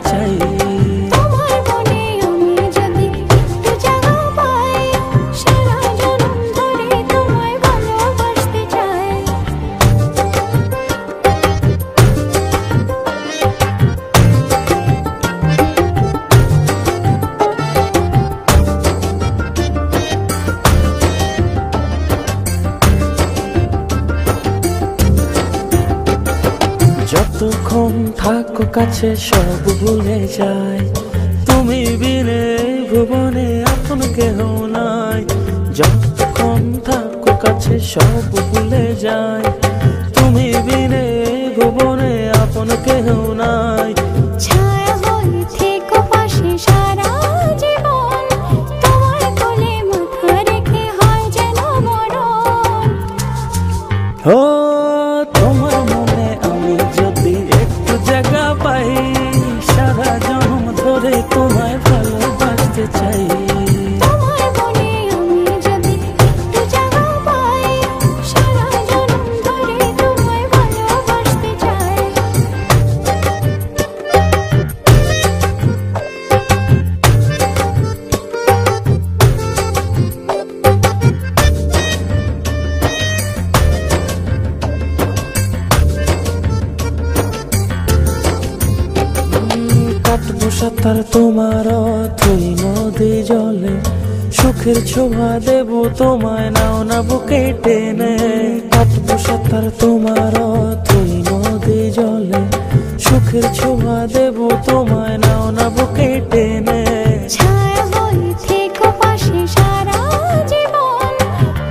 চাই। তোমার মনে আমি যদি একটু জায়গা পাই, সারা জনম ধরে তোমায় ভালোবাসতে চাই। যতক্ষণ থাকো কাছে সব ভুলে যায়, তুমি বিনে ভুবনে আপন কেহ নাই। যতক্ষণ থাকো কাছে সব ভুলে যায়, তুমি বিনে ভুবনে আপন কেহ নাই। ছায়া হয়ে থেকো পাশে সারা জীবন, তোমার কোলে মাথা রেখে হয় যেন মরণ। ও তোমার মনে আমি যদি একটু জায়গা পাই, সারা জনম ধরে তোমায় ভালোবাসতে চাই। তোমার মনে আমি যদি একটু জায়গা পাই, সারা জনম ধরে তোমায় ভালোবাসতে চাই। কাটবো সাঁতার তোমার অথই নদী জলে, সুখের ছোঁয়া দেবো তোমায় নাও না বুকে টেনে। কাটবো সাঁতার তোমার অথই নদী জলে, সুখের ছোঁয়া দেবো তোমায় নাও না বুকে টেনে। ছায়া হয়ে থেকো পাশে সারা জীবন,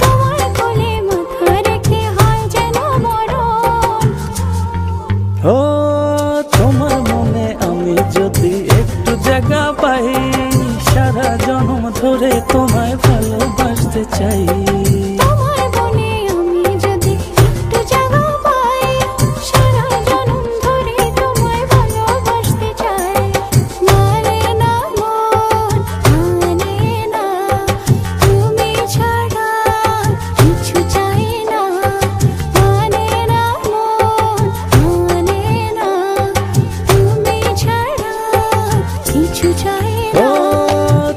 তোমার কোলে মাথা রেখে হয় যেন মরণ। ও তোমার মনে আমি যদি একটু জায়গা পাই, সারা জনম ধরে তোমায় ভালোবাসতে চাই। তোমার মনে আমি যদি একটু জায়গা পাই, সারা জনম ধরে তোমায় ভালোবাসতে চাই। মানে না মন, মানে না, তুমি ছাড়া কিছু চাই না। মানে না মন, মানে না, তুমি ছাড়া কিছু চাই ও না।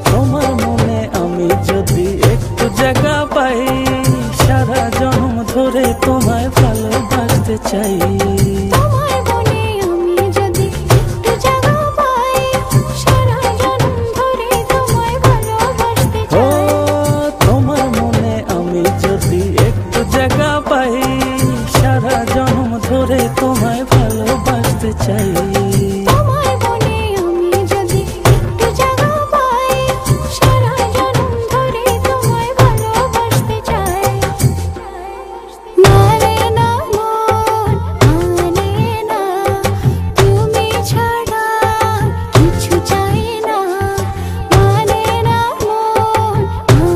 তোমার মনে আমি যদি একটু জায়গা পাই, সারা জনম ধরে তোমায় ভালোবাসতে চাই। তোমার মনে আমি যদি একটু জায়গা পাই, সারা জনম ধরে তোমায় ভালোবাসতে ও চাই। তোমার মনে আমি যদি একটু জায়গা পাই, সারা জনম ধরে তোমায় ভালোবাসতে চাই। তোমার মনে আমি যদি একটু জায়গা পাই, সারা জনম ধরে তোমায় ভালোবাসতে চাই। মানে না মন, মানে না, তুমি ছাড়া কিছু চাই না। মানে না মন,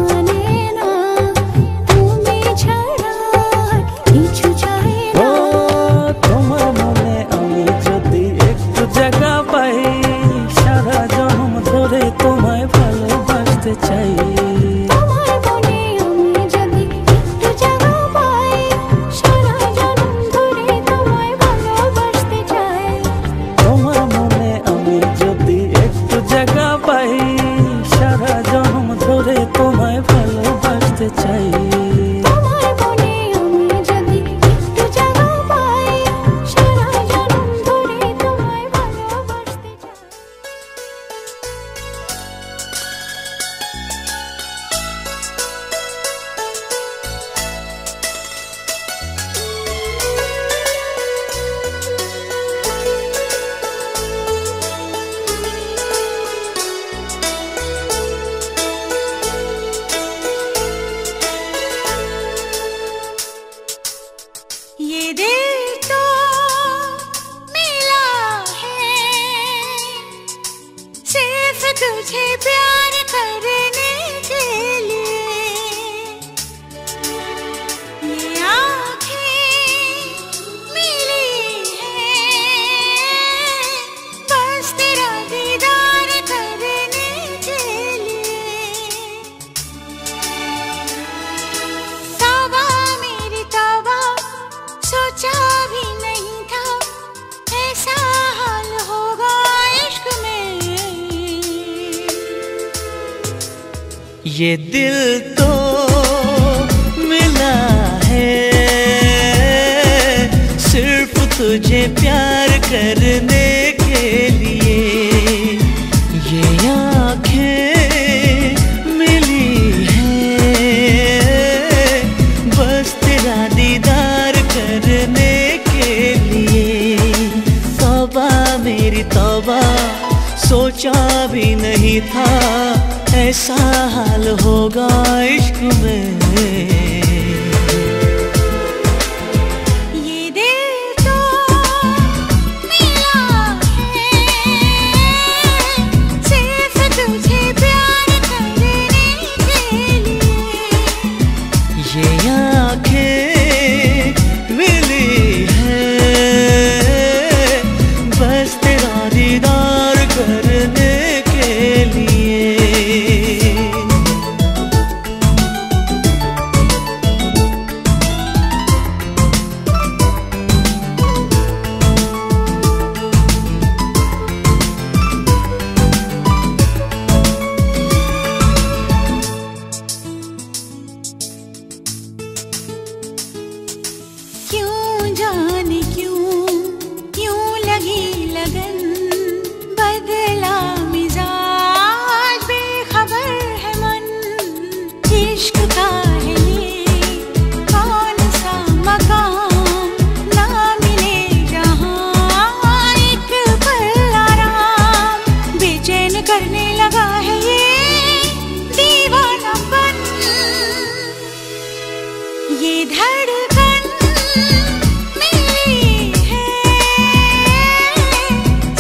মানে না, তুমি ছাড়া কিছু চাই ও না। তোমার মনে আমি যদি একটু জায়গা পাই, সারা জনম ধরে তোমায় ভালোবাসতে চাই। তোমার মনে আমি যদি একটু জায়গা পাই, সারা জনম ধরে তোমায় ভালোবাসতে চাই। তোমার মনে আমি যদি একটু জায়গা পাই, সারা জনম ধরে তোমায় ভালোবাসতে চাই। তোমার মনে আমি যদি একটু জায়গা পাই, সারা জনম ধরে তোমায় ভালোবাসতে চাই। ये दिल तो मिला है सिर्फ तुझे प्यार करने के लिए। ये आँखें मिली हैं बस तेरा दीदार करने के लिए। तौबा मेरी तौबा, सोचा भी नहीं था ऐसा हाल होगा इश्क ये दिल तो मिला है सिर्फ तुझे प्यार करने के लिए। ये आँखें मिली हैं बस तेरा दीदार करने के लिए। तौबा मेरी तौबा, सोचा भी नहीं था ऐसा हाल होगा इश्क में। ये दिल तो मिला है सिर्फ तुझे प्यार करने के लिए। ये आँखें मिली हैं बस तेरा दीदार करने के लिए। क्यों जाने क्यों लगी लगन, बदला मिजाज बेखबर है मन। इश्क का है ये कौन सा मकाम, ना मिले जहाँ एक पल आराम। बेचैन करने लगा है ये दीवानापन, ये धड़कन मिली है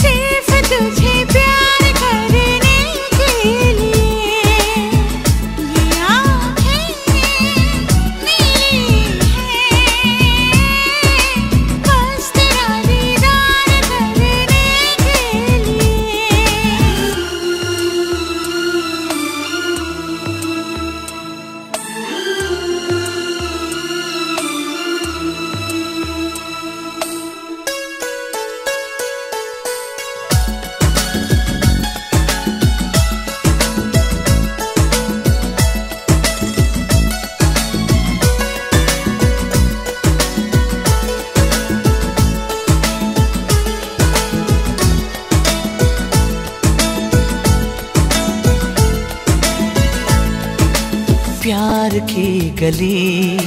सिर्फ तुझे प्यार करने के लिए। ये आँखें मिली हैं बस तेरा दीदार करने के लिए। प्यार की गली,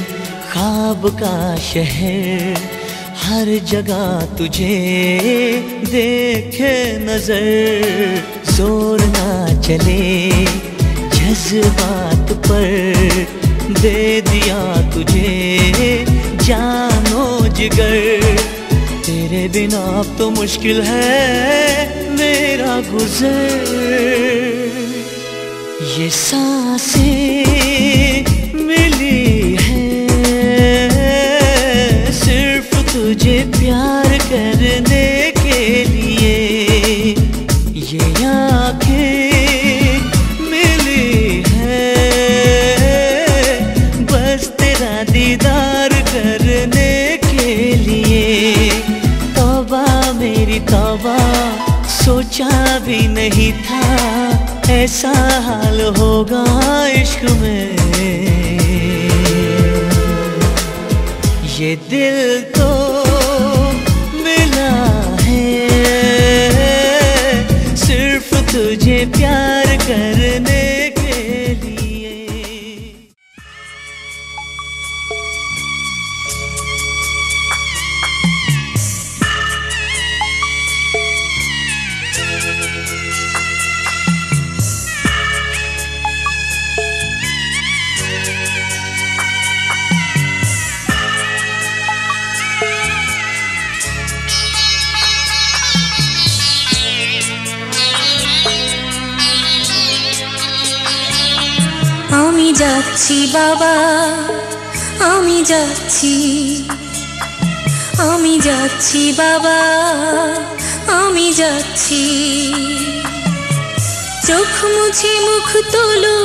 ख्वाब का शहर, हर जगह तुझे देखे नजर। जोर ना चले जज्बात पर, दे दिया तुझे जानो जिगर। तेरे बिना अब तो मुश्किल है मेरा गुजर। ये सांसें मिली हैं सिर्फ तुझे प्यार करने के लिए। ये आँखें मिली हैं बस तेरा दीदार करने के लिए। तौबा मेरी तौबा, सोचा भी नहीं था ऐसा हाल होगा इश्क में। ये दिल तो मिला है सिर्फ तुझे प्यार करने के लिए। আমি যাচ্ছি বাবা, আমি যাচ্ছি, আমি যাচ্ছি বাবা, আমি যাচ্ছি। চোখ মুছে মুখ তোলো,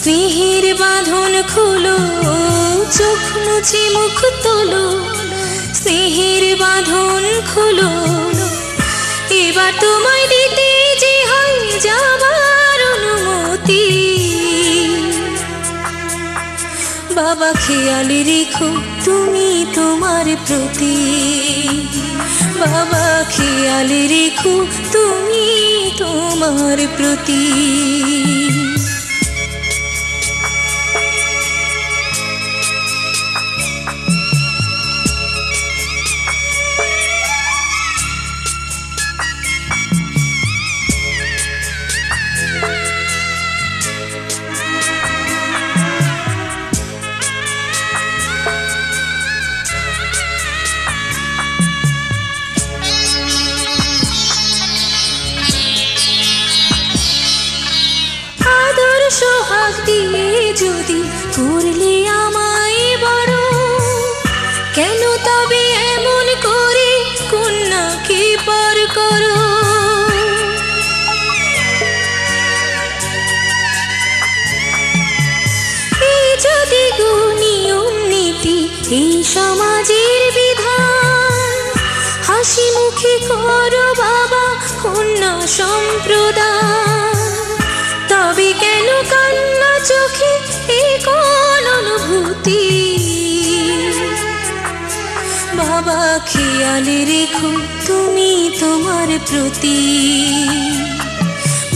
স্নেহের বাঁধন খুলো। চোখ মুছে মুখ তোলো, স্নেহের বাঁধন খুলো। এবার তোমায় দিতে যে হয় যাবার অনুমতি। বাবা খেয়াল রেখো তুমি তোমার প্রতি, বাবা খেয়াল রেখো তুমি তোমার প্রতি। সোহাগ দিয়ে যদি করলে আমায় বড়, কেন তবে এমন করে কন্যাকে পর করো? এই যদি গো নিয়ম নীতি এই সমাজের বিধান, হাসি মুখে করো বাবা কন্যা সম্প্রদান, তবে কেন কান্না চোখে এই কোন অনুভূতি? বাবা খেয়াল রেখো তুমি তোমার প্রতি,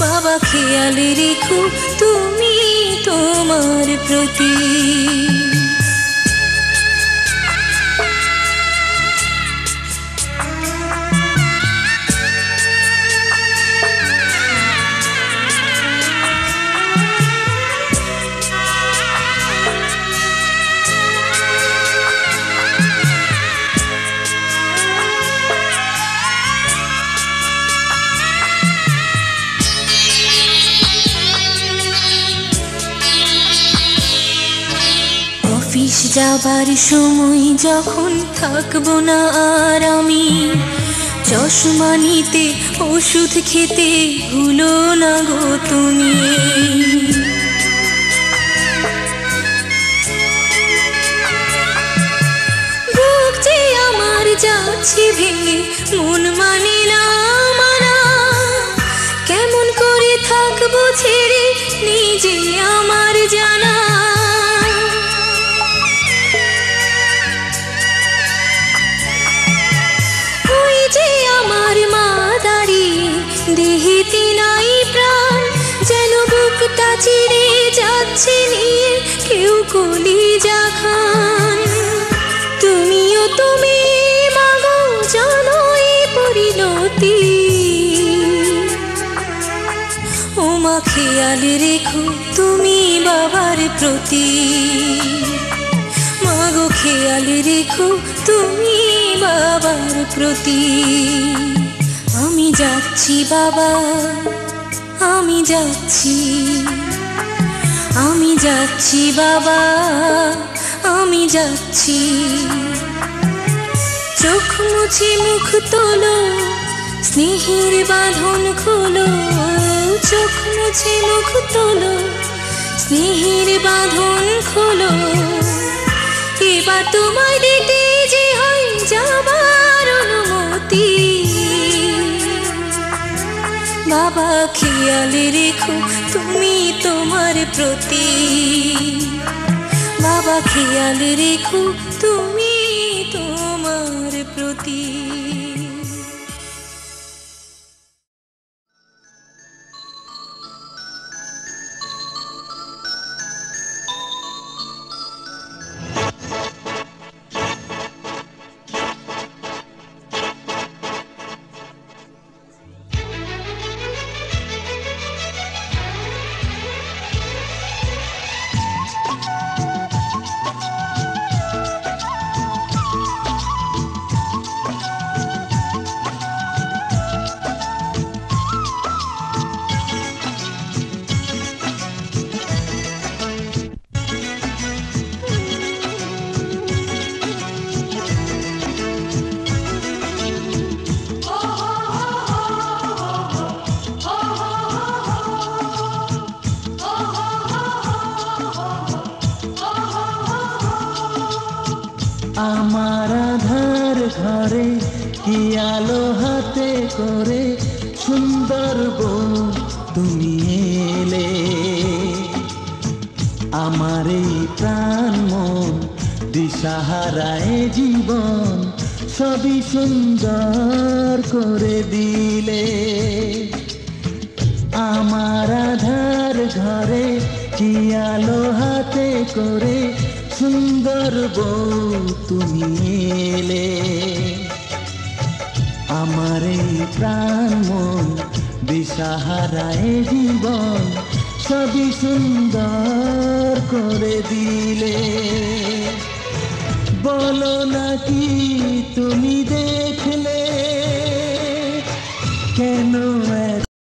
বাবা খেয়াল রেখো তুমি তোমার প্রতি। অফিস যাবার সময় যখন থাকবো না আর আমি, চশমা নিতে ওষুধ খেতে ভুলো না গো তুমি। বুক যে আমার যাচ্ছে ভেঙে মন মানে না মানা, কেমন করে থাকবো ছেড়ে নিজে আমার জানা। আমার মা দাঁড়িয়ে দেহেতে নাই প্রাণ, যেন বুকটা চিরে যাচ্ছে নিয়ে কেউ কলিজা খান। তুমিও তুমি মাগো জানো এই পরিণতি, ও মা খেয়াল রেখো তুমি বাবার প্রতি, মাগো খেয়াল রেখো তুমি বাবার প্রতি। আমি যাচ্ছি বাবা আমি যাচ্ছি, আমি যাচ্ছি বাবা আমি যাচ্ছি। চোখ মুছে মুখ তোলো স্নেহের বাঁধন খোলো, চোখ মুছে মুখ তোলো স্নেহের বাঁধন খোলো। এবার তোমায় দিতে যে হয় যাবার অনুমতি, বাবা খেয়াল রেখো তুমি তোমার প্রতি, বাবা খেয়াল রেখো তুমি তোমার প্রতি। আমার আধার ঘরে কি আলো হাতে করে সুন্দর বউ তুমি এলে, আমার এই প্রাণ দিশাহারায় জীবন সবই সুন্দর করে দিলে। আমার আধার ঘরে কি আলো হাতে করে সুন্দর বউ তুমি এলে। আমার এই প্রাণ মন দিশাহারায় জীবন সবই সুন্দর করে দিলে। বলো নাকি তুমি দেখলে কেন